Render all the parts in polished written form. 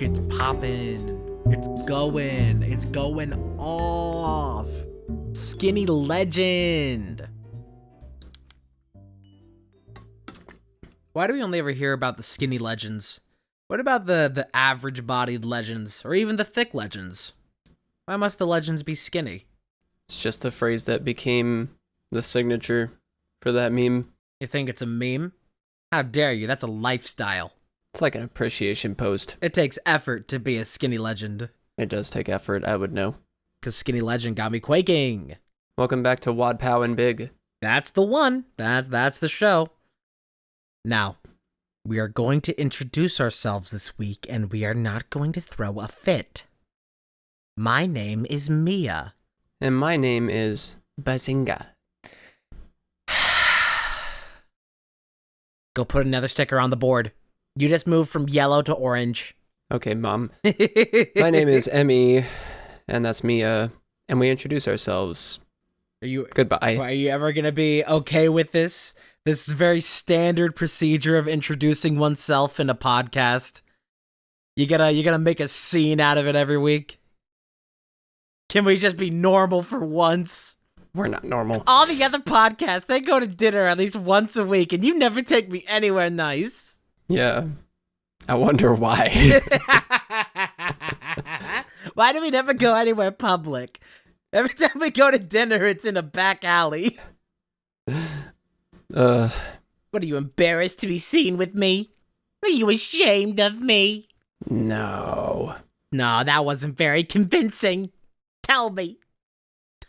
shit's popping. It's going off. Skinny legend. Why do we only ever hear about the skinny legends? What about the average bodied legends, or even the thick legends? Why must the legends be skinny? It's just the phrase that became the signature for that meme. You think it's a meme? How dare you? That's a lifestyle. It's like an appreciation post. It takes effort to be a skinny legend. It does take effort, I would know. Cause skinny legend got me quaking. Welcome back to Wad Pow and Big. That's the one. That's the show. Now, we are going to introduce ourselves this week, and we are not going to throw a fit. My name is Mia. And my name is Bazinga. Go put another sticker on the board. You just moved from yellow to orange. Okay, Mom. My name is Emmy, and that's Mia, and we introduce ourselves. Goodbye. Are you ever going to be okay with this? This very standard procedure of introducing oneself in a podcast? You gotta make a scene out of it every week? Can we just be normal for once? We're not normal. All the other podcasts, they go to dinner at least once a week, and you never take me anywhere nice. Yeah. I wonder why. Why do we never go anywhere public? Every time we go to dinner, it's in a back alley. What, are you embarrassed to be seen with me? Are you ashamed of me? No. No, that wasn't very convincing. Tell me.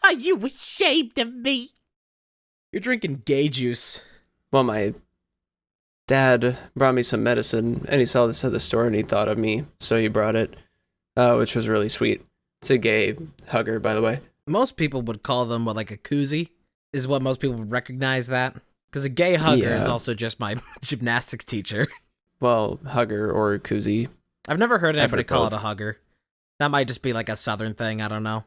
Are you ashamed of me? You're drinking gay juice. Well, my dad brought me some medicine, and he saw this at the store, and he thought of me, so he brought it, which was really sweet. It's a gay hugger, by the way. Most people would call them, like a koozie, is what most people would recognize that. Because a gay hugger is also just my gymnastics teacher. Well, hugger or koozie. I've never heard anybody call it a hugger. That might just be like a southern thing, I don't know.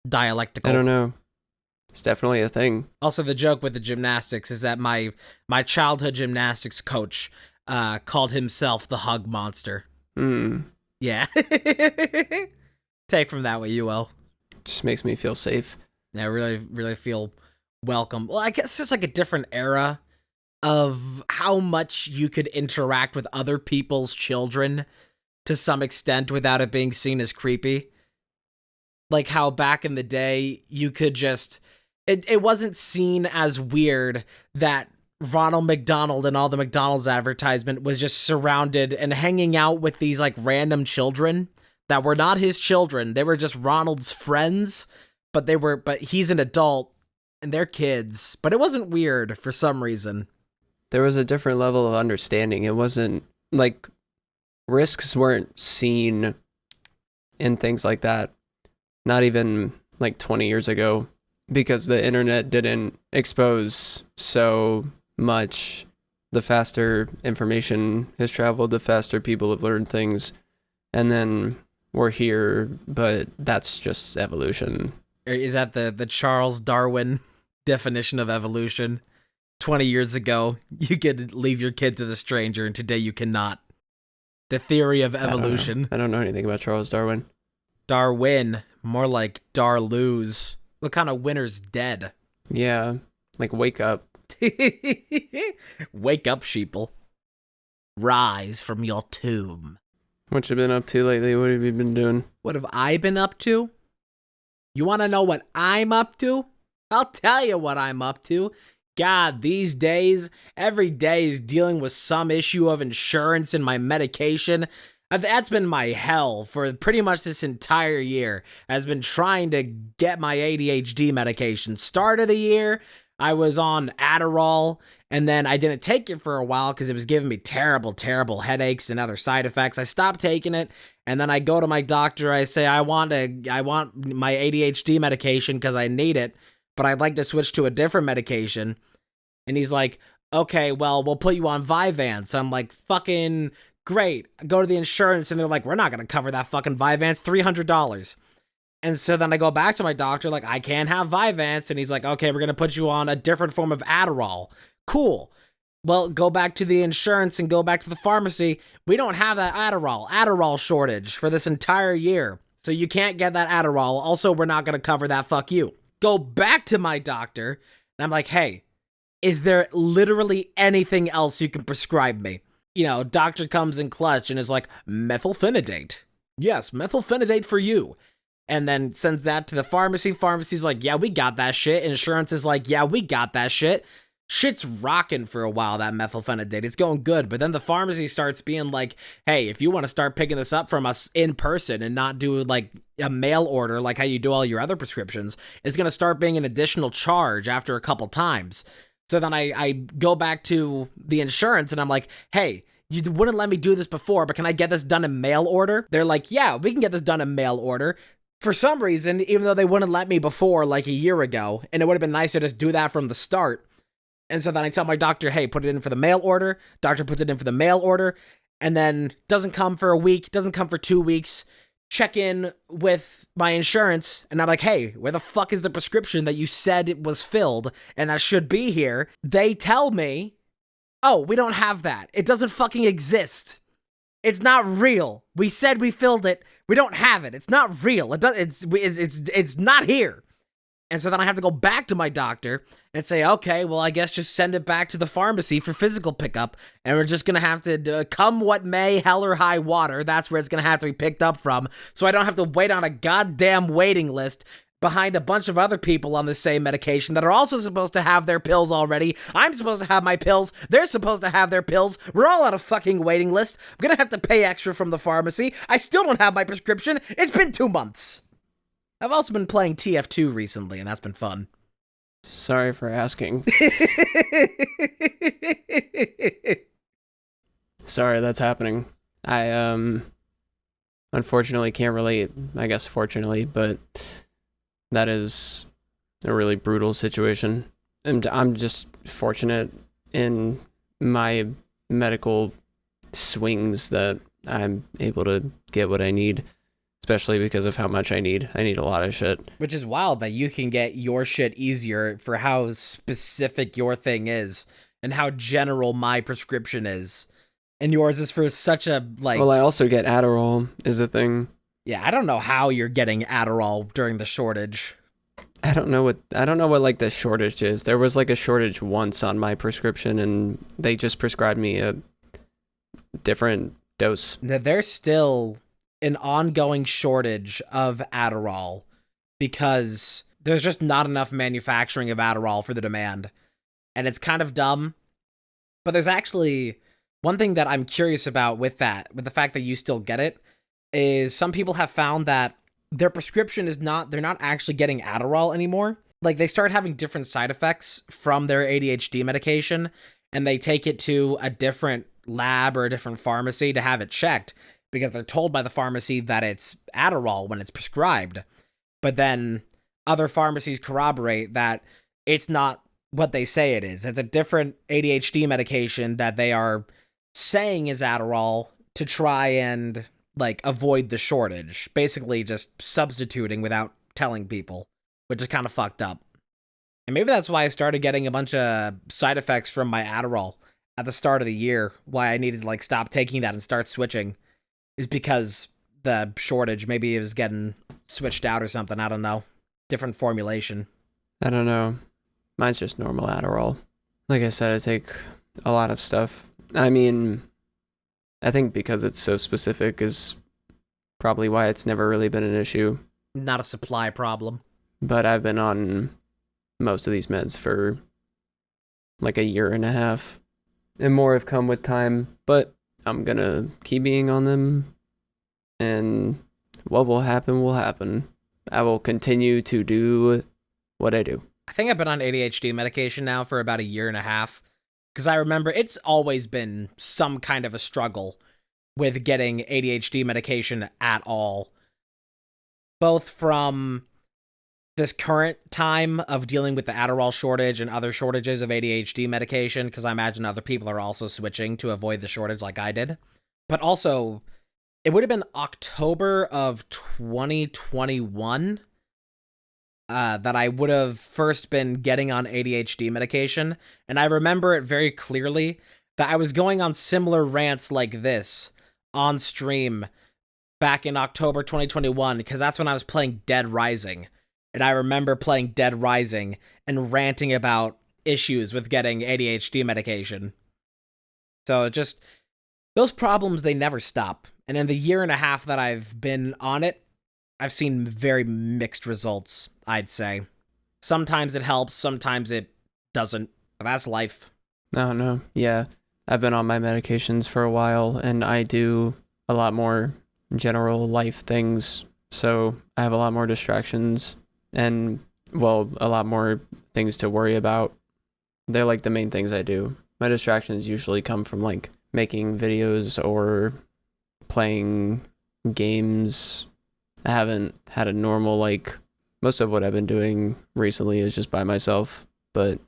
Dialectical. I don't know. It's definitely a thing. Also, the joke with the gymnastics is that my childhood gymnastics coach called himself the hug monster. Yeah. Take from that what you will. Just makes me feel safe. Yeah, I really feel welcome. Well, I guess there's like a different era of how much you could interact with other people's children to some extent without it being seen as creepy. Like how back in the day, you could just... It wasn't seen as weird that Ronald McDonald and all the McDonald's advertisement was just surrounded and hanging out with these like random children that were not his children. They were just Ronald's friends, but he's an adult and they're kids. But it wasn't weird for some reason. There was a different level of understanding. It wasn't like risks weren't seen in things like that. Not even like 20 years ago, because the internet didn't expose so much. The faster information has traveled, the faster people have learned things. And then we're here, but that's just evolution. Is that the Charles Darwin definition of evolution? 20 years ago, you could leave your kid to the stranger, and today you cannot. The theory of evolution. I don't know anything about Charles Darwin. Darwin, more like Darlose. What kind of winner's dead? Yeah, like wake up. Wake up, sheeple. Rise from your tomb. What you been up to lately? What have you been doing? What have I been up to? You want to know what I'm up to? I'll tell you what I'm up to. God, these days, every day is dealing with some issue of insurance and my medication. That's been my hell for pretty much this entire year. Has been trying to get my ADHD medication. Start of the year, I was on Adderall, and then I didn't take it for a while because it was giving me terrible, terrible headaches and other side effects. I stopped taking it, and then I go to my doctor. I say, I want my ADHD medication because I need it, but I'd like to switch to a different medication. And he's like, okay, well, we'll put you on Vyvanse. I'm like, fucking... great. I go to the insurance and they're like, we're not going to cover that fucking Vyvanse, $300. And so then I go back to my doctor, like, I can't have Vyvanse. And he's like, okay, we're going to put you on a different form of Adderall. Cool. Well, go back to the insurance and go back to the pharmacy. We don't have that Adderall shortage for this entire year. So you can't get that Adderall. Also, we're not going to cover that. Fuck you. Go back to my doctor. And I'm like, hey, is there literally anything else you can prescribe me? You know, doctor comes in clutch and is like, methylphenidate. Yes, methylphenidate for you. And then sends that to the pharmacy. Pharmacy's like, yeah, we got that shit. Insurance is like, yeah, we got that shit. Shit's rocking for a while, that methylphenidate. It's going good. But then the pharmacy starts being like, hey, if you want to start picking this up from us in person and not do like a mail order like how you do all your other prescriptions, it's going to start being an additional charge after a couple times. So then I go back to the insurance and I'm like, hey, you wouldn't let me do this before, but can I get this done in mail order? They're like, yeah, we can get this done in mail order. For some reason, even though they wouldn't let me before like a year ago, and it would have been nice to just do that from the start. And so then I tell my doctor, hey, put it in for the mail order. Doctor puts it in for the mail order, and then doesn't come for a week, doesn't come for 2 weeks. Check in with my insurance, and I'm like, hey, where the fuck is the prescription that you said it was filled and that should be here? They tell me, oh, we don't have that. It doesn't fucking exist. It's not real. We said we filled it. We don't have it. It's not real. It's not here. And so then I have to go back to my doctor and say, okay, well, I guess just send it back to the pharmacy for physical pickup. And we're just going to have to come what may, hell or high water. That's where it's going to have to be picked up from. So I don't have to wait on a goddamn waiting list behind a bunch of other people on the same medication that are also supposed to have their pills already. I'm supposed to have my pills. They're supposed to have their pills. We're all on a fucking waiting list. I'm going to have to pay extra from the pharmacy. I still don't have my prescription. It's been 2 months. I've also been playing TF2 recently, and that's been fun. Sorry for asking. Sorry, that's happening. I unfortunately can't relate. I guess fortunately, but that is a really brutal situation. And I'm just fortunate in my medical swings that I'm able to get what I need. Especially because of how much I need. I need a lot of shit. Which is wild that you can get your shit easier for how specific your thing is and how general my prescription is. And yours is for such a, like... Well, I also get Adderall, is the thing. Yeah, I don't know how you're getting Adderall during the shortage. I don't know what like the shortage is. There was like a shortage once on my prescription and they just prescribed me a different dose. There's still an ongoing shortage of Adderall because there's just not enough manufacturing of Adderall for the demand. And it's kind of dumb. But there's actually one thing that I'm curious about with that, with the fact that you still get it, is some people have found that their prescription is they're not actually getting Adderall anymore. Like, they start having different side effects from their ADHD medication, and they take it to a different lab or a different pharmacy to have it checked, because they're told by the pharmacy that it's Adderall when it's prescribed. But then other pharmacies corroborate that it's not what they say it is. It's a different ADHD medication that they are saying is Adderall to try and, like, avoid the shortage. Basically just substituting without telling people, which is kind of fucked up. And maybe that's why I started getting a bunch of side effects from my Adderall at the start of the year, why I needed to, like, stop taking that and start switching. Is because the shortage, maybe it was getting switched out or something, I don't know. Different formulation. I don't know. Mine's just normal Adderall. Like I said, I take a lot of stuff. I mean, I think because it's so specific is probably why it's never really been an issue. Not a supply problem. But I've been on most of these meds for like a year and a half. And more have come with time, but I'm gonna keep being on them, and what will happen will happen. I will continue to do what I do. I think I've been on ADHD medication now for about a year and a half, because I remember it's always been some kind of a struggle with getting ADHD medication at all. Both from this current time of dealing with the Adderall shortage and other shortages of ADHD medication, because I imagine other people are also switching to avoid the shortage like I did. But also, it would have been October of 2021. that I would have first been getting on ADHD medication, and I remember it very clearly that I was going on similar rants like this on stream back in October 2021, because that's when I was playing Dead Rising, and I remember playing Dead Rising and ranting about issues with getting ADHD medication. So just, those problems, they never stop, and in the year and a half that I've been on it, I've seen very mixed results, I'd say. Sometimes it helps, sometimes it doesn't. But that's life. No, yeah. I've been on my medications for a while, and I do a lot more general life things. So I have a lot more distractions and, well, a lot more things to worry about. They're like the main things I do. My distractions usually come from like making videos or playing games. I haven't had a normal, like, most of what I've been doing recently is just by myself, but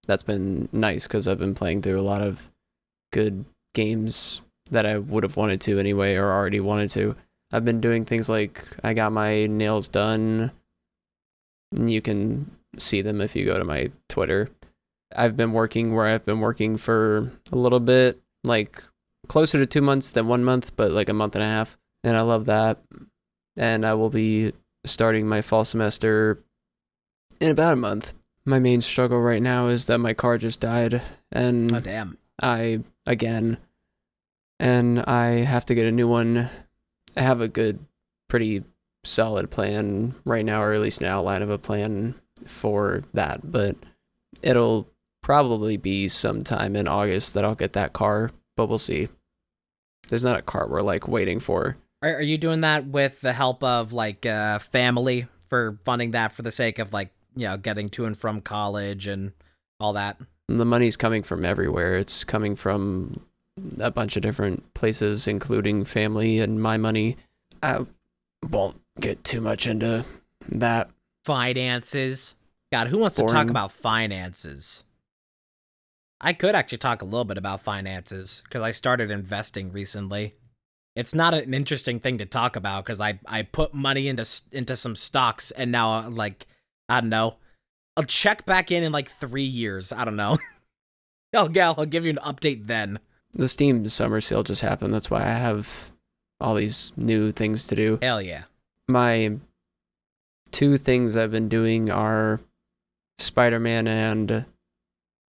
that's been nice because I've been playing through a lot of good games that I would have wanted to anyway, or already wanted to. I've been doing things like I got my nails done. You can see them if you go to my Twitter. I've been working where I've been working for a little bit, like closer to 2 months than 1 month, but like a month and a half. And I love that. And I will be starting my fall semester in about a month. My main struggle right now is that my car just died, and Oh, damn. I have to get a new one. I have a good, pretty solid plan right now, or at least an outline of a plan for that, but it'll probably be sometime in August that I'll get that car, but we'll see. There's not a car we're like waiting for. Are you doing that with the help of, like, family for funding that for the sake of, like, you know, getting to and from college and all that? The money's coming from everywhere. It's coming from a bunch of different places, including family and my money. I won't get too much into that. Finances. God, who wants to talk Boring. about finances? I could actually talk a little bit about finances, because I started investing recently. It's not an interesting thing to talk about, because I put money into some stocks, and now, like, I don't know. I'll check back in like 3 years. I don't know. I'll give you an update then. The Steam summer sale just happened. That's why I have all these new things to do. Hell yeah. My 2 things I've been doing are Spider-Man and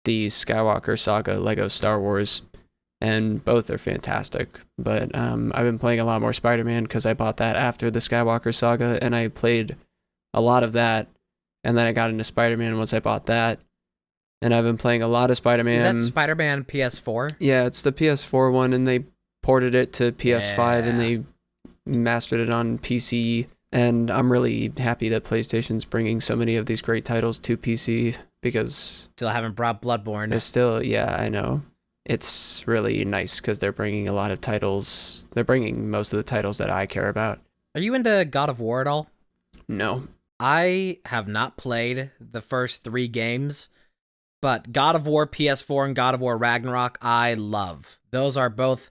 the Skywalker Saga Lego Star Wars, and both are fantastic. But I've been playing a lot more Spider-Man because I bought that after the Skywalker Saga, and I played a lot of that, and then I got into Spider-Man once I bought that, and I've been playing a lot of Spider-Man. Is that Spider-Man PS4? Yeah, it's the PS4 one, and they ported it to PS5, and they mastered it on PC, and I'm really happy that PlayStation's bringing so many of these great titles to PC, because Still haven't brought Bloodborne. it's still, yeah, I know. It's really nice because they're bringing a lot of titles. They're bringing most of the titles that I care about. Are you into God of War at all? No. I have not played the first 3 games, but God of War PS4 and God of War Ragnarok I love. Those are both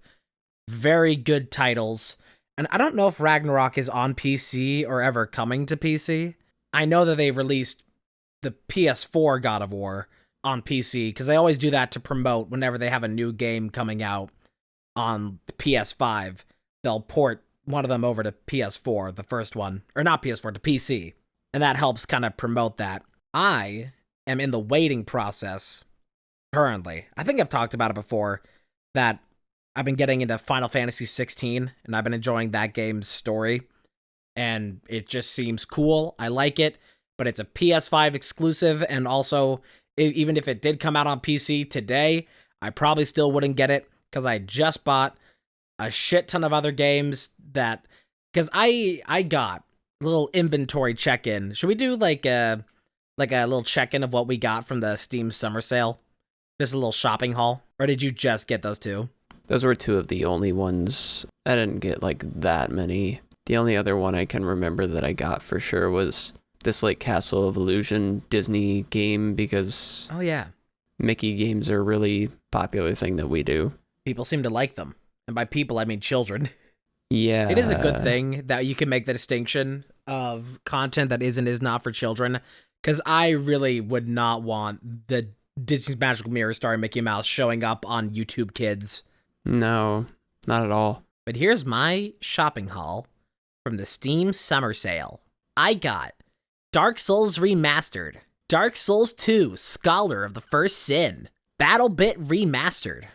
very good titles, and I don't know if Ragnarok is on PC or ever coming to PC. I know that they released the PS4 God of War on PC, because they always do that to promote whenever they have a new game coming out on the PS5. They'll port one of them over to PS4, the first one, or not PS4, to PC. And that helps kind of promote that. I am in the waiting process currently. I think I've talked about it before, that I've been getting into Final Fantasy 16, and I've been enjoying that game's story. And it just seems cool. I like it, but it's a PS5 exclusive, and also, even if it did come out on PC today, I probably still wouldn't get it, because I just bought a shit ton of other games that, because I got a little inventory check-in. Should we do like a little check-in of what we got from the Steam summer sale? Just a little shopping haul? Or did you just get those 2? Those were 2 of the only ones. I didn't get like that many. The only other one I can remember that I got for sure was this like Castle of Illusion Disney game, because Oh yeah. Mickey games are a really popular thing that we do. People seem to like them. And by people, I mean children. Yeah. It is a good thing that you can make the distinction of content that is not for children, because I really would not want the Disney's Magical Mirror starring Mickey Mouse showing up on YouTube Kids. No, not at all. But here's my shopping haul from the Steam Summer Sale. I got Dark Souls Remastered, Dark Souls 2 Scholar of the First Sin, BattleBit Remastered,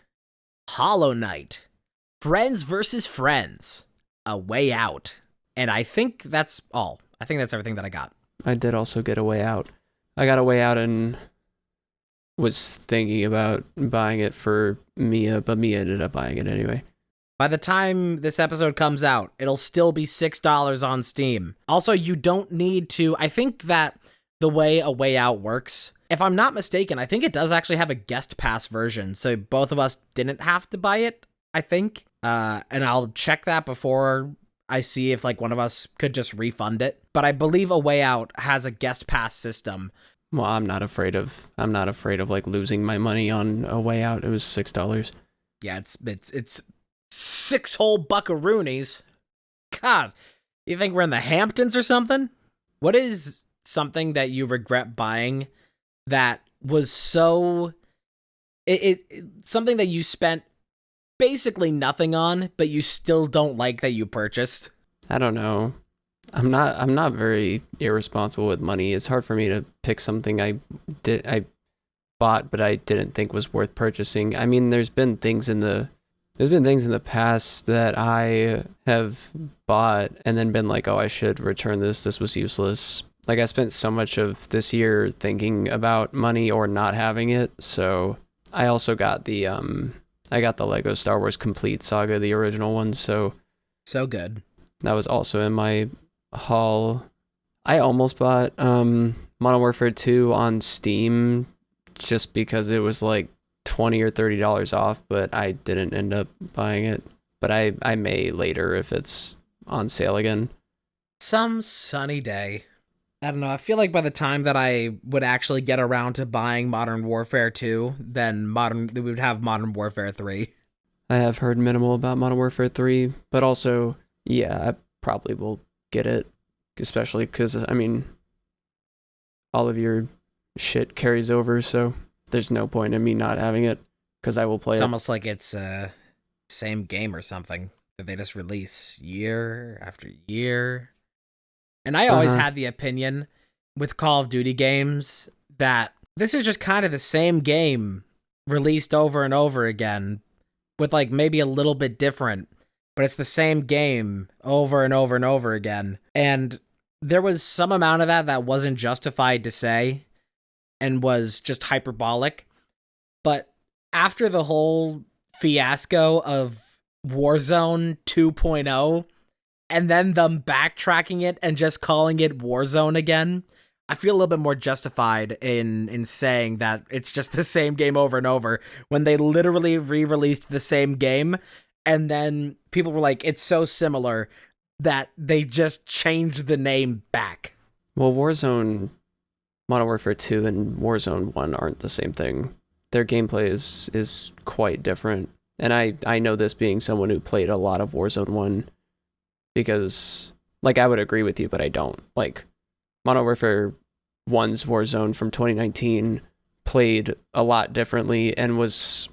Hollow Knight, Friends vs. Friends, A Way Out. And I think that's all. I think that's everything that I got. I did also get A Way Out. I got A Way Out and was thinking about buying it for Mia, but Mia ended up buying it anyway. By the time this episode comes out, it'll still be $6 on Steam. Also, you don't need to... I think that the way A Way Out works, if I'm not mistaken, I think it does actually have a guest pass version, so both of us didn't have to buy it, I think. And I'll check that before I see if like one of us could just refund it. But I believe A Way Out has a guest pass system. Well, I'm not afraid of like losing my money on A Way Out. It was $6. Yeah, it's 6 whole buckaroonies. God, you think we're in the Hamptons or something? What is something that you regret buying that was so... something that you spent basically nothing on, but you still don't like that you purchased? I don't know. I'm not very irresponsible with money. It's hard for me to pick something I bought but I didn't think was worth purchasing. I mean, there's been things in the past that I have bought and then been like, oh, I should return this. This was useless. Like, I spent so much of this year thinking about money or not having it. So I also got the Lego Star Wars Complete Saga, the original one. So good. That was also in my haul. I almost bought Modern Warfare 2 on Steam just because it was like $20 or $30 off, but I didn't end up buying it. But I may later if it's on sale again. Some sunny day. I don't know, I feel like by the time that I would actually get around to buying Modern Warfare 2, then we would have Modern Warfare 3. I have heard minimal about Modern Warfare 3, but also, yeah, I probably will get it, especially because, I mean, all of your shit carries over, so there's no point in me not having it, because I will play it. It's almost like it's same game or something that they just release year after year. And I always had the opinion with Call of Duty games that this is just kind of the same game released over and over again with like maybe a little bit different, but it's the same game over and over and over again. And there was some amount of that wasn't justified to say and was just hyperbolic. But after the whole fiasco of Warzone 2.0 and then them backtracking it and just calling it Warzone again, I feel a little bit more justified in saying that it's just the same game over and over when they literally re-released the same game and then people were like, it's so similar that they just changed the name back. Well, Warzone, Modern Warfare 2 and Warzone 1 aren't the same thing. Their gameplay is quite different. And I know this being someone who played a lot of Warzone 1 because, like, I would agree with you, but I don't. Like, Modern Warfare 1's Warzone from 2019 played a lot differently and was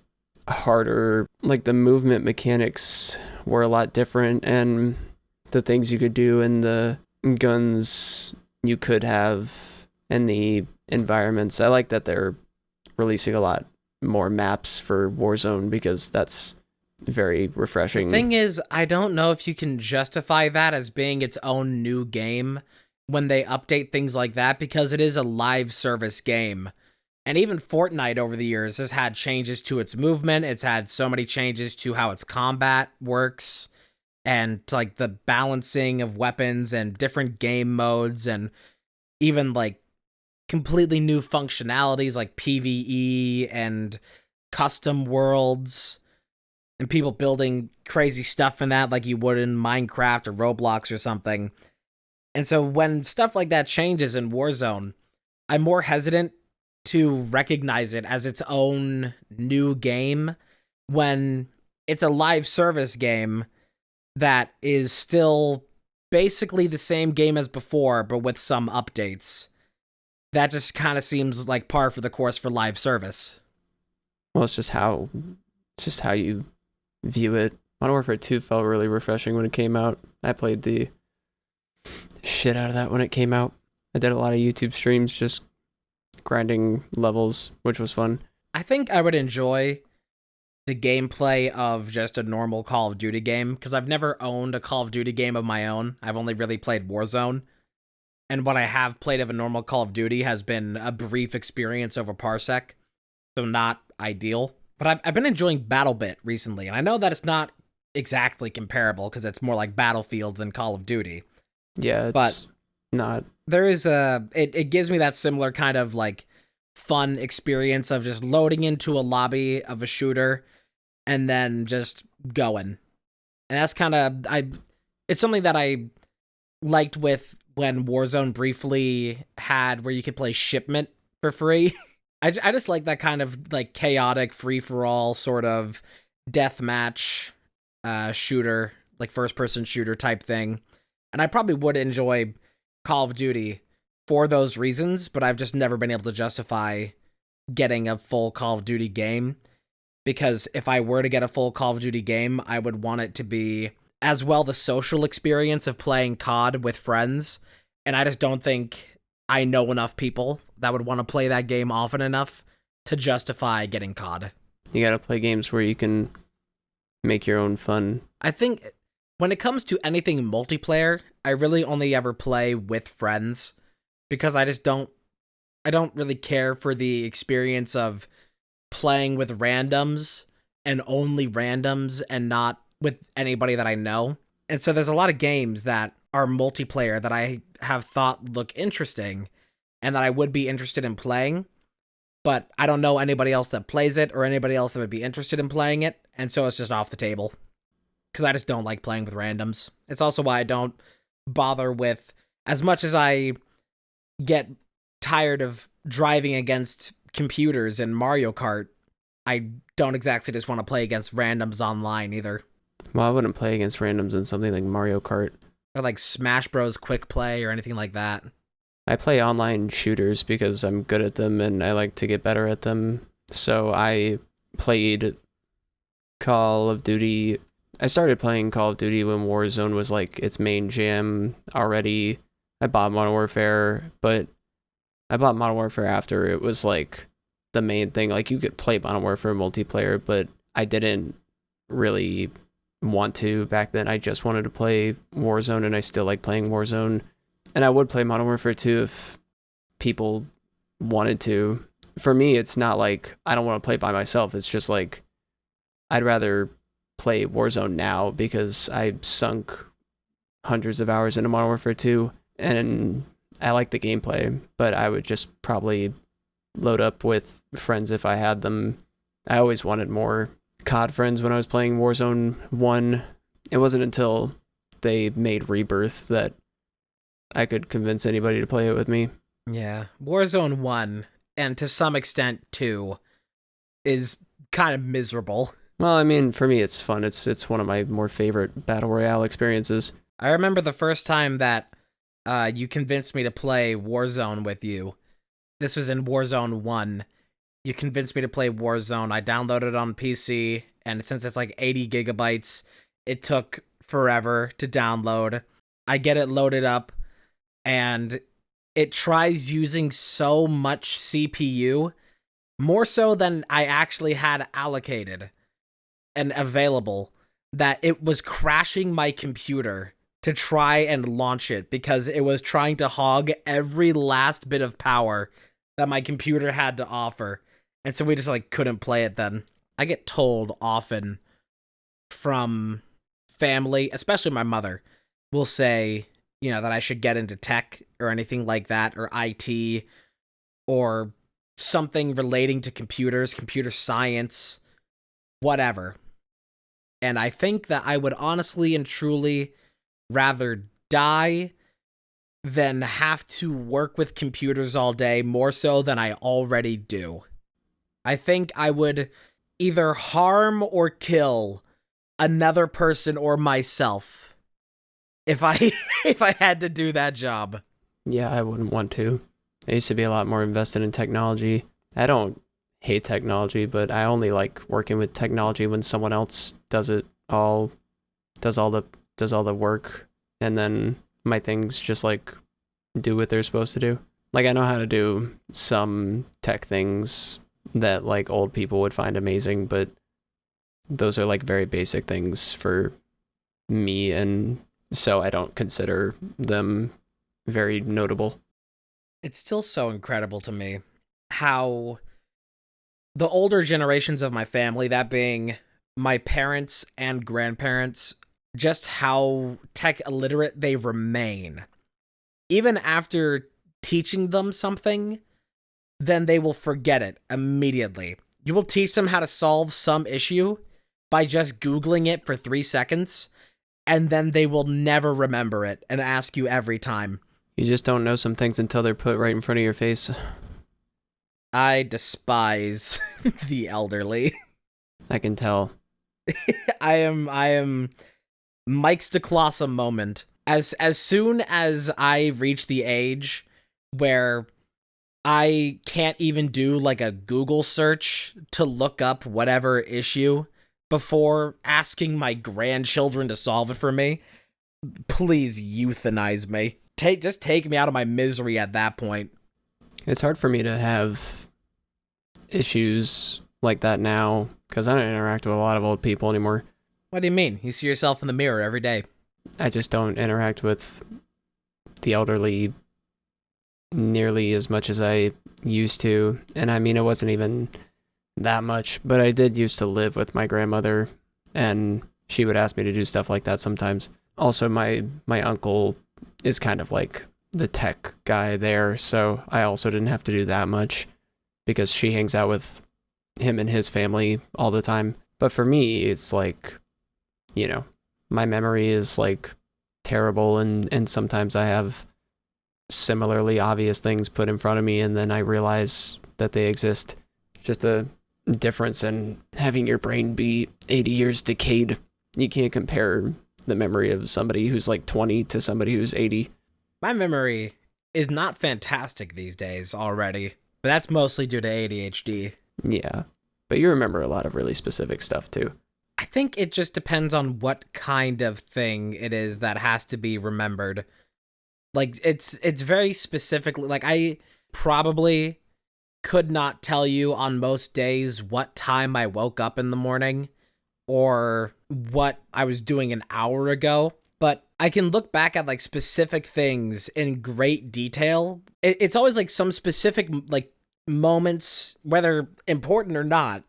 harder. Like, the movement mechanics were a lot different, and the things you could do and the guns you could have and the environments. I like that they're releasing a lot more maps for Warzone because that's very refreshing. The thing is, I don't know if you can justify that as being its own new game when they update things like that, because it is a live service game. And even Fortnite over the years has had changes to its movement. It's had so many changes to how its combat works and like the balancing of weapons and different game modes and even like completely new functionalities like PvE and custom worlds and people building crazy stuff in that like you would in Minecraft or Roblox or something. And so when stuff like that changes in Warzone, I'm more hesitant to recognize it as its own new game when it's a live service game that is still basically the same game as before, but with some updates. That just kind of seems like par for the course for live service. Well, it's just how you view it. Modern Warfare 2 felt really refreshing when it came out. I played the shit out of that when it came out. I did a lot of YouTube streams just grinding levels, which was fun. I think I would enjoy the gameplay of just a normal Call of Duty game, because I've never owned a Call of Duty game of my own. I've only really played Warzone. And what I have played of a normal Call of Duty has been a brief experience over Parsec, so not ideal. But I've been enjoying BattleBit recently, and I know that it's not exactly comparable, because it's more like Battlefield than Call of Duty. Yeah, it's not. There is it gives me that similar kind of like fun experience of just loading into a lobby of a shooter and then just going. And that's kind of, it's something that I liked with when Warzone briefly had where you could play Shipment for free. I just like that kind of like chaotic free-for-all sort of deathmatch shooter, like first-person shooter type thing. And I probably would enjoy Call of Duty for those reasons, but I've just never been able to justify getting a full Call of Duty game, because if I were to get a full Call of Duty game, I would want it to be as well the social experience of playing COD with friends, and I just don't think I know enough people that would want to play that game often enough to justify getting COD. You gotta play games where you can make your own fun. I think when it comes to anything multiplayer, I really only ever play with friends, because I don't really care for the experience of playing with randoms and only randoms and not with anybody that I know. And so there's a lot of games that are multiplayer that I have thought look interesting and that I would be interested in playing, but I don't know anybody else that plays it or anybody else that would be interested in playing it, and so it's just off the table. Because I just don't like playing with randoms. It's also why I don't bother with, as much as I get tired of driving against computers in Mario Kart, I don't exactly just want to play against randoms online either. Well, I wouldn't play against randoms in something like Mario Kart. Or like Smash Bros. Quick Play or anything like that. I play online shooters because I'm good at them and I like to get better at them. So I played Call of Duty. I started playing Call of Duty when Warzone was like its main jam already. I bought Modern Warfare, but I bought Modern Warfare after it was like the main thing. Like you could play Modern Warfare multiplayer, but I didn't really want to back then. I just wanted to play Warzone, and I still like playing Warzone. And I would play Modern Warfare 2 if people wanted to. For me, it's not like I don't want to play by myself. It's just like I'd rather play Warzone now because I sunk hundreds of hours into Modern Warfare 2, and I like the gameplay, but I would just probably load up with friends if I had them. I always wanted more COD friends when I was playing Warzone 1. It wasn't until they made Rebirth that I could convince anybody to play it with me. Yeah, Warzone 1, and to some extent 2, is kind of miserable. Well, I mean, for me, it's fun. It's one of my more favorite Battle Royale experiences. I remember the first time that you convinced me to play Warzone with you. This was in Warzone 1. You convinced me to play Warzone. I downloaded it on PC, and since it's like 80 gigabytes, it took forever to download. I get it loaded up, and it tries using so much CPU, more so than I actually had allocated and available, that it was crashing my computer to try and launch it because it was trying to hog every last bit of power that my computer had to offer. And so we just like couldn't play it then. I get told often from family, especially my mother, will say, you know, that I should get into tech or anything like that, or IT, or something relating to computers, computer science, whatever. And I think that I would honestly and truly rather die than have to work with computers all day, more so than I already do. I think I would either harm or kill another person or myself if I if I had to do that job. Yeah, I wouldn't want to. I used to be a lot more invested in technology. I don't hate technology, but I only like working with technology when someone else does it all, does all the work, and then my things just like do what they're supposed to do. Like I know how to do some tech things that like old people would find amazing, but those are like very basic things for me, and so I don't consider them very notable. It's still so incredible to me how the older generations of my family, that being my parents and grandparents, just how tech illiterate they remain. Even after teaching them something, then they will forget it immediately. You will teach them how to solve some issue by just Googling it for 3 seconds, and then they will never remember it and ask you every time. You just don't know some things until they're put right in front of your face. I despise the elderly. I can tell. I am Mike's DeClossa moment. As soon as I reach the age where I can't even do like a Google search to look up whatever issue before asking my grandchildren to solve it for me, please euthanize me. Just take me out of my misery at that point. It's hard for me to have issues like that now because I don't interact with a lot of old people anymore. What do you mean? You see yourself in the mirror every day. I just don't interact with the elderly nearly as much as I used to. And I mean, it wasn't even that much, but I did used to live with my grandmother, and she would ask me to do stuff like that sometimes. Also, my uncle is kind of like the tech guy there, so I also didn't have to do that much because she hangs out with him and his family all the time. But for me, it's like, you know, my memory is like terrible, and sometimes I have similarly obvious things put in front of me and then I realize that they exist. Just a difference in having your brain be 80 years decayed. You can't compare the memory of somebody who's like 20 to somebody who's 80. My memory is not fantastic these days already, but that's mostly due to ADHD. Yeah, but you remember a lot of really specific stuff too. I think it just depends on what kind of thing it is that has to be remembered. Like, it's very specifically, like, I probably could not tell you on most days what time I woke up in the morning or what I was doing an hour ago, but I can look back at, like, specific things in great detail. It's always, like, some specific, like, moments, whether important or not,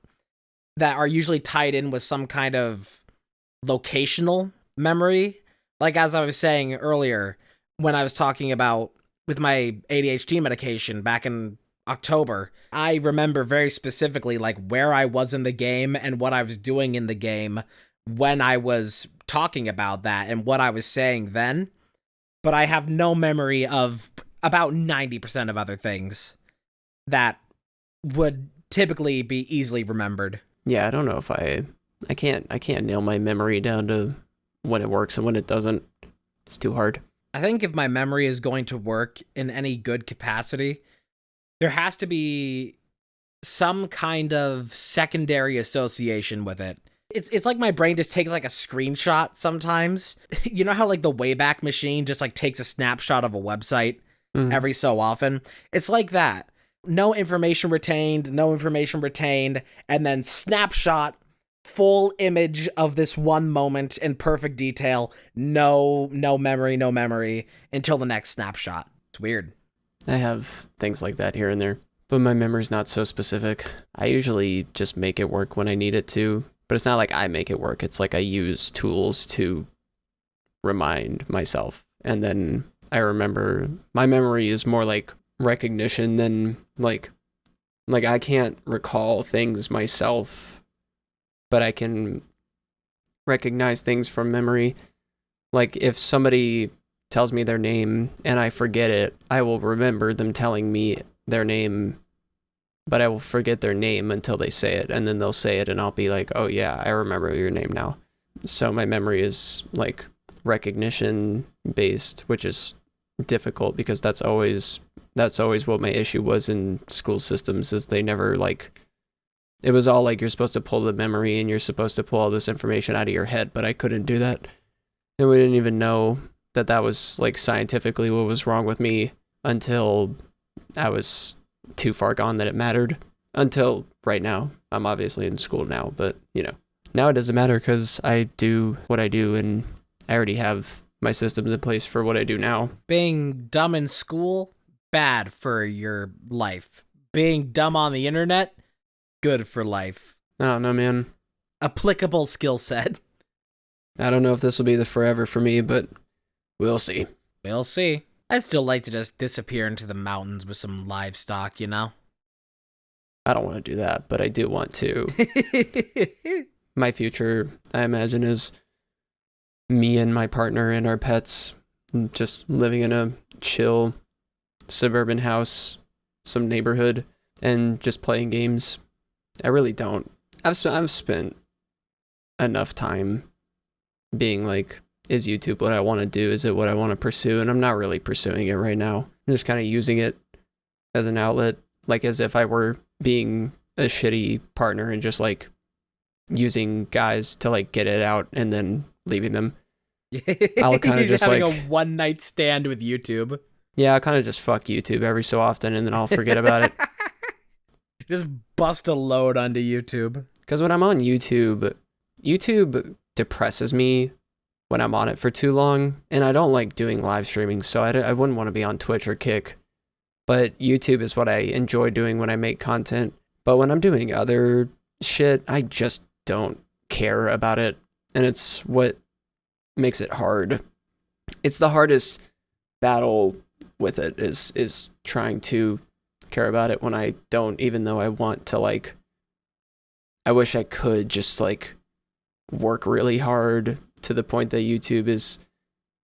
that are usually tied in with some kind of locational memory. Like, as I was saying earlier, when I was talking about with my ADHD medication back in October, I remember very specifically like where I was in the game and what I was doing in the game when I was talking about that and what I was saying then. But I have no memory of about 90% of other things that would typically be easily remembered. Yeah, I don't know if I can't nail my memory down to when it works and when it doesn't. It's too hard. I think if my memory is going to work in any good capacity, there has to be some kind of secondary association with it. It's like my brain just takes like a screenshot sometimes. You know how like the Wayback Machine just like takes a snapshot of a website every so often? It's like that. No information retained, and then snapshot, full image of this one moment in perfect detail. No memory until the next snapshot. It's weird. I have things like that here and there, but my memory's not so specific. I usually just make it work when I need it to, but it's not like I make it work. It's like I use tools to remind myself, and then I remember. My memory is more like recognition than like I can't recall things myself, but I can recognize things from memory. Like if somebody tells me their name and I forget it, I will remember them telling me their name, but I will forget their name until they say it, and then they'll say it and I'll be like, oh yeah, I remember your name now. So my memory is like recognition based, which is difficult because that's always what my issue was in school systems, is they never like, it was all like you're supposed to pull the memory and you're supposed to pull all this information out of your head, but I couldn't do that. And we didn't even know that that was like scientifically what was wrong with me until I was too far gone that it mattered. Until right now. I'm obviously in school now, but you know, now it doesn't matter because I do what I do and I already have my systems in place for what I do now. Being dumb in school, bad for your life. Being dumb on the internet, good for life. I don't know, man. Applicable skill set. I don't know if this will be the forever for me, but we'll see. We'll see. I'd still like to just disappear into the mountains with some livestock, you know? I don't want to do that, but I do want to. My future, I imagine, is me and my partner and our pets just living in a chill suburban house, some neighborhood, and just playing games. I really don't. I've spent enough time being like, is YouTube what I want to do? Is it what I want to pursue? And I'm not really pursuing it right now. I'm just kind of using it as an outlet, like as if I were being a shitty partner and just like using guys to like get it out and then leaving them. I'll kind of just having like a one night stand with YouTube. Yeah, I'll kind of just fuck YouTube every so often and then I'll forget about it. Just bust a load onto YouTube. Because when I'm on YouTube, YouTube depresses me when I'm on it for too long, and I don't like doing live streaming, so I wouldn't want to be on Twitch or Kick. But YouTube is what I enjoy doing when I make content. But when I'm doing other shit, I just don't care about it, and it's what makes it hard. It's the hardest battle with it is trying to care about it when I don't, even though I want to, like, I wish I could just like work really hard to the point that YouTube is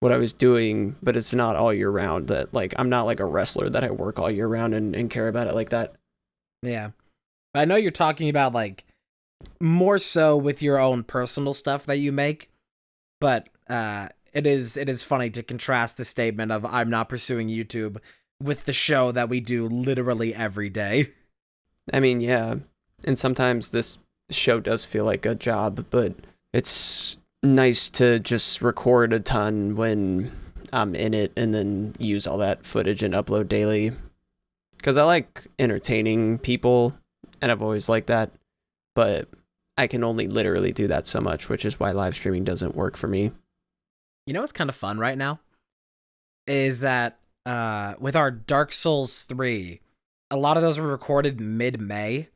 what I was doing, but it's not all year round. That like, I'm not like a wrestler that I work all year round and care about it like that. Yeah. I know you're talking about like more so with your own personal stuff that you make, but it is funny to contrast the statement of I'm not pursuing YouTube with the show that we do literally every day. I mean, yeah. And sometimes this show does feel like a job, but it's nice to just record a ton when I'm in it and then use all that footage and upload daily. Because I like entertaining people, and I've always liked that, but I can only literally do that so much, which is why live streaming doesn't work for me. You know what's kind of fun right now? Is that with our Dark Souls 3, a lot of those were recorded mid-May,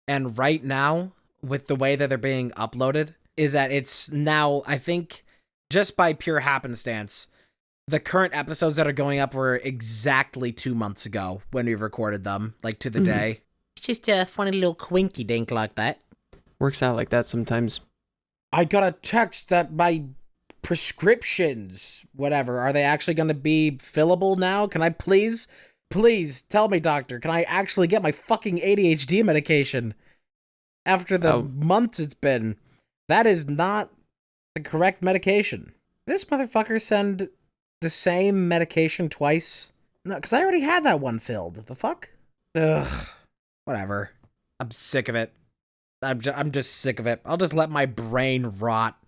and right now, with the way that they're being uploaded, is that it's now, I think, just by pure happenstance, the current episodes that are going up were exactly 2 months ago when we recorded them, like to the day. It's just a funny little quinky dink like that. Works out like that sometimes. I got a text that my prescriptions, whatever, are they actually going to be fillable now? Can I please tell me, doctor, can I actually get my fucking ADHD medication? After the months it's been, that is not the correct medication. This motherfucker send the same medication twice? No, because I already had that one filled. The fuck? Ugh. Whatever. I'm sick of it. I'm just sick of it. I'll just let my brain rot.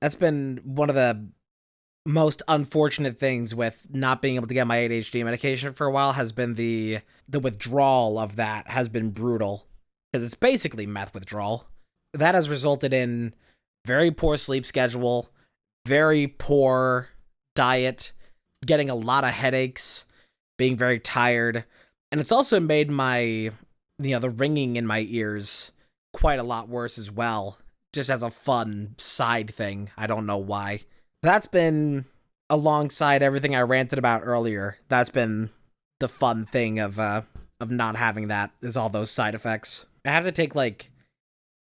That's been one of the most unfortunate things with not being able to get my ADHD medication for a while, has been the withdrawal of that has been brutal. Because it's basically meth withdrawal. That has resulted in very poor sleep schedule, very poor diet, getting a lot of headaches, being very tired. And it's also made my, the ringing in my ears quite a lot worse as well, just as a fun side thing. I don't know why. That's been, alongside everything I ranted about earlier, that's been the fun thing of not having that, is all those side effects. I have to take like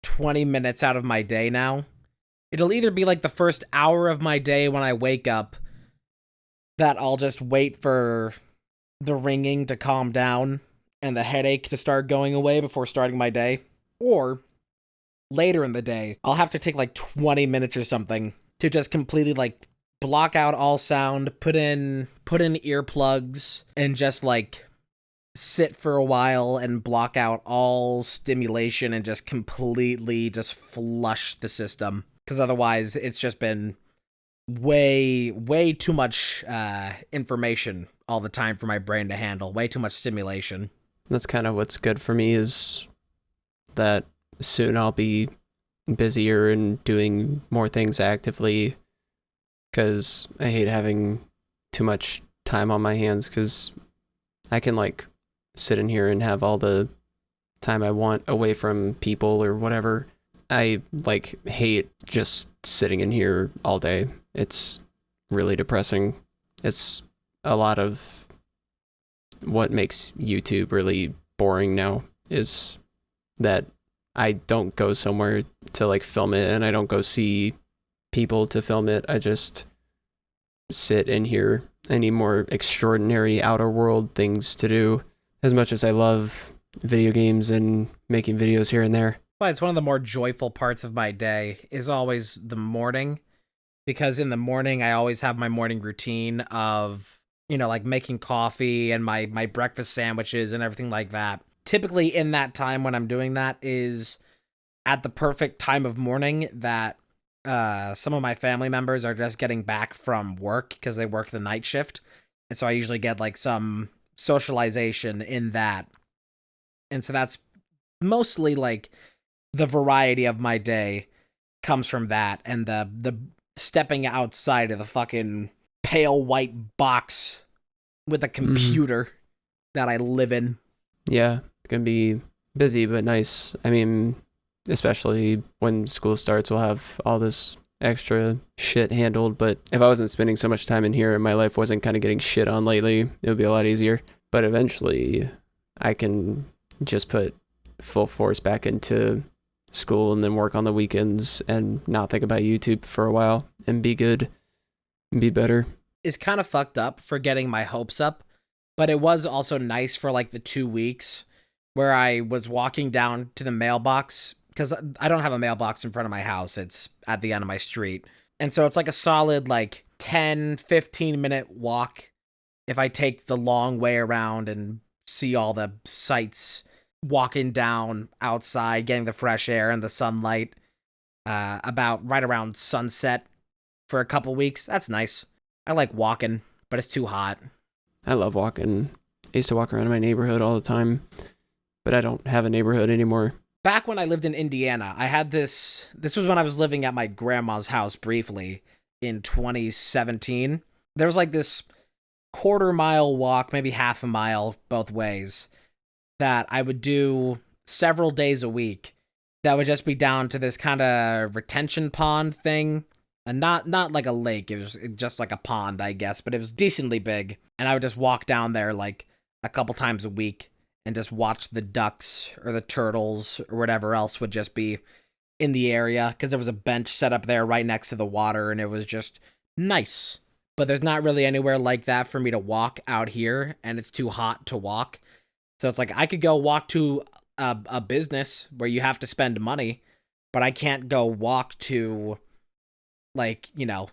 20 minutes out of my day now. It'll either be like the first hour of my day when I wake up that I'll just wait for the ringing to calm down and the headache to start going away before starting my day. Or later in the day, I'll have to take like 20 minutes or something to just completely like block out all sound, put in earplugs, and just like sit for a while and block out all stimulation and just completely just flush the system. Because otherwise it's just been way too much information all the time for my brain to handle. Way too much stimulation. That's kind of what's good for me, is that soon I'll be busier and doing more things actively, because I hate having too much time on my hands, because I can like sit in here and have all the time I want away from people or whatever. I like hate just sitting in here all day. It's really depressing. It's a lot of what makes YouTube really boring now, is that I don't go somewhere to like film it, and I don't go see people to film it. I just sit in here. I need more extraordinary outer world things to do. As much as I love video games and making videos here and there. Well, it's one of the more joyful parts of my day is always the morning, because in the morning I always have my morning routine of, you know, like making coffee and my breakfast sandwiches and everything like that. Typically in that time when I'm doing that is at the perfect time of morning that some of my family members are just getting back from work because they work the night shift. And so I usually get like some socialization in that. And so that's mostly like the variety of my day comes from that, and the stepping outside of the fucking pale white box with a computer that I live in. Yeah, it's gonna be busy but nice. I mean, especially when school starts, we'll have all this extra shit handled. But if I wasn't spending so much time in here and my life wasn't kind of getting shit on lately, it would be a lot easier. But eventually I can just put full force back into school and then work on the weekends and not think about YouTube for a while and be good and be better. It's kind of fucked up for getting my hopes up, but it was also nice for like the 2 weeks where I was walking down to the mailbox, because I don't have a mailbox in front of my house. It's at the end of my street. And so it's like a solid like 10-15 minute walk if I take the long way around and see all the sights, walking down outside, getting the fresh air and the sunlight about right around sunset for a couple weeks. That's nice. I like walking, but it's too hot. I love walking. I used to walk around my neighborhood all the time, but I don't have a neighborhood anymore. Back when I lived in Indiana, I had this was when I was living at my grandma's house briefly in 2017. There was like this quarter-mile walk, maybe half a mile both ways, that I would do several days a week. That would just be down to this kind of retention pond thing. And not like a lake, it was just like a pond, I guess, but it was decently big. And I would just walk down there like a couple times a week and just watch the ducks or the turtles or whatever else would just be in the area, because there was a bench set up there right next to the water, and it was just nice. But there's not really anywhere like that for me to walk out here, and it's too hot to walk. So it's like I could go walk to a business where you have to spend money, but I can't go walk to, like, you know,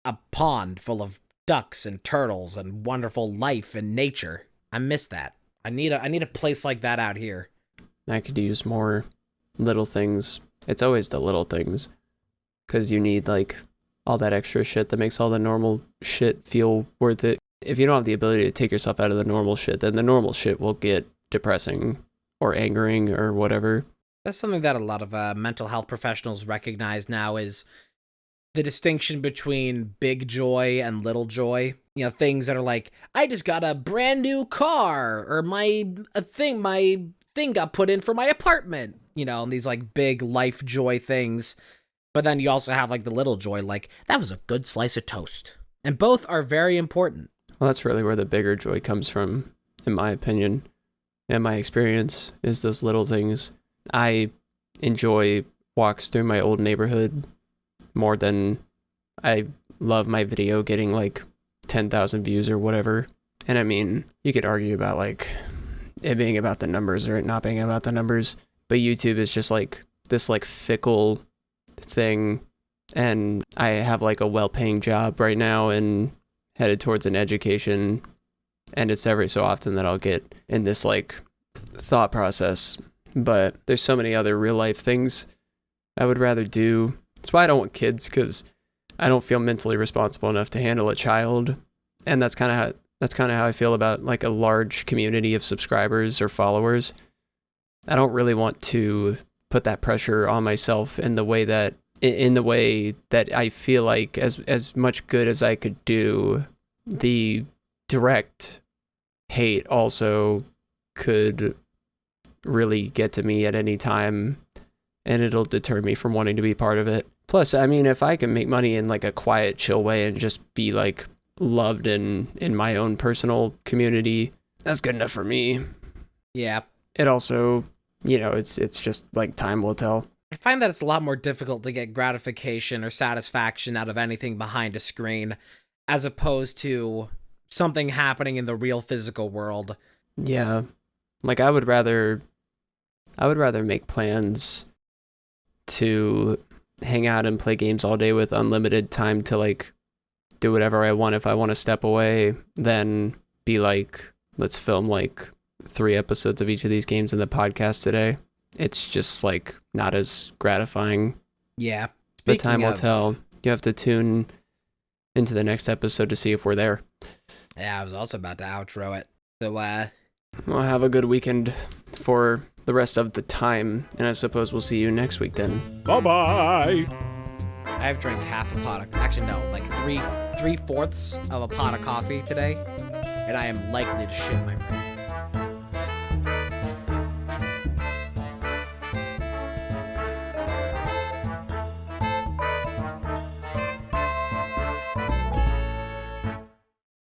a pond full of ducks and turtles and wonderful life and nature. I miss that. I need a place like that out here. I could use more little things. It's always the little things, because you need like all that extra shit that makes all the normal shit feel worth it. If you don't have the ability to take yourself out of the normal shit, then the normal shit will get depressing or angering or whatever. That's something that a lot of mental health professionals recognize now, is the distinction between big joy and little joy. You know, things that are like, I just got a brand new car, or my thing got put in for my apartment, you know, and these like big life joy things. But then you also have like the little joy, like that was a good slice of toast. And both are very important. Well, that's really where the bigger joy comes from, in my opinion, and my experience, is those little things. I enjoy walks through my old neighborhood more than I love my video getting like 10,000 views or whatever. And I mean, you could argue about like it being about the numbers or it not being about the numbers, but YouTube is just like this like fickle thing and I have like a well-paying job right now and headed towards an education, and it's every so often that I'll get in this like thought process. But there's so many other real life things I would rather do. That's why I don't want kids, because I don't feel mentally responsible enough to handle a child. And that's kind of how I feel about like a large community of subscribers or followers. I don't really want to put that pressure on myself in the way that I feel like as much good as I could do, the direct hate also could really get to me at any time, and it'll deter me from wanting to be part of it. Plus, I mean, if I can make money in like a quiet, chill way and just be like loved in my own personal community, that's good enough for me. Yeah. It also, it's just like time will tell. I find that it's a lot more difficult to get gratification or satisfaction out of anything behind a screen as opposed to something happening in the real physical world. Yeah. Like I would rather make plans to hang out and play games all day with unlimited time to like do whatever I want if I want to step away, than be like, let's film like 3 episodes of each of these games in the podcast today. It's just like not as gratifying. Yeah. But time will tell. You have to tune into the next episode to see if we're there. Yeah, I was also about to outro it. So, well, have a good weekend for the rest of the time, and I suppose we'll see you next week then. Bye-bye. I've drank half a pot of, actually no, like three-fourths of a pot of coffee today, and I am likely to shit my brains.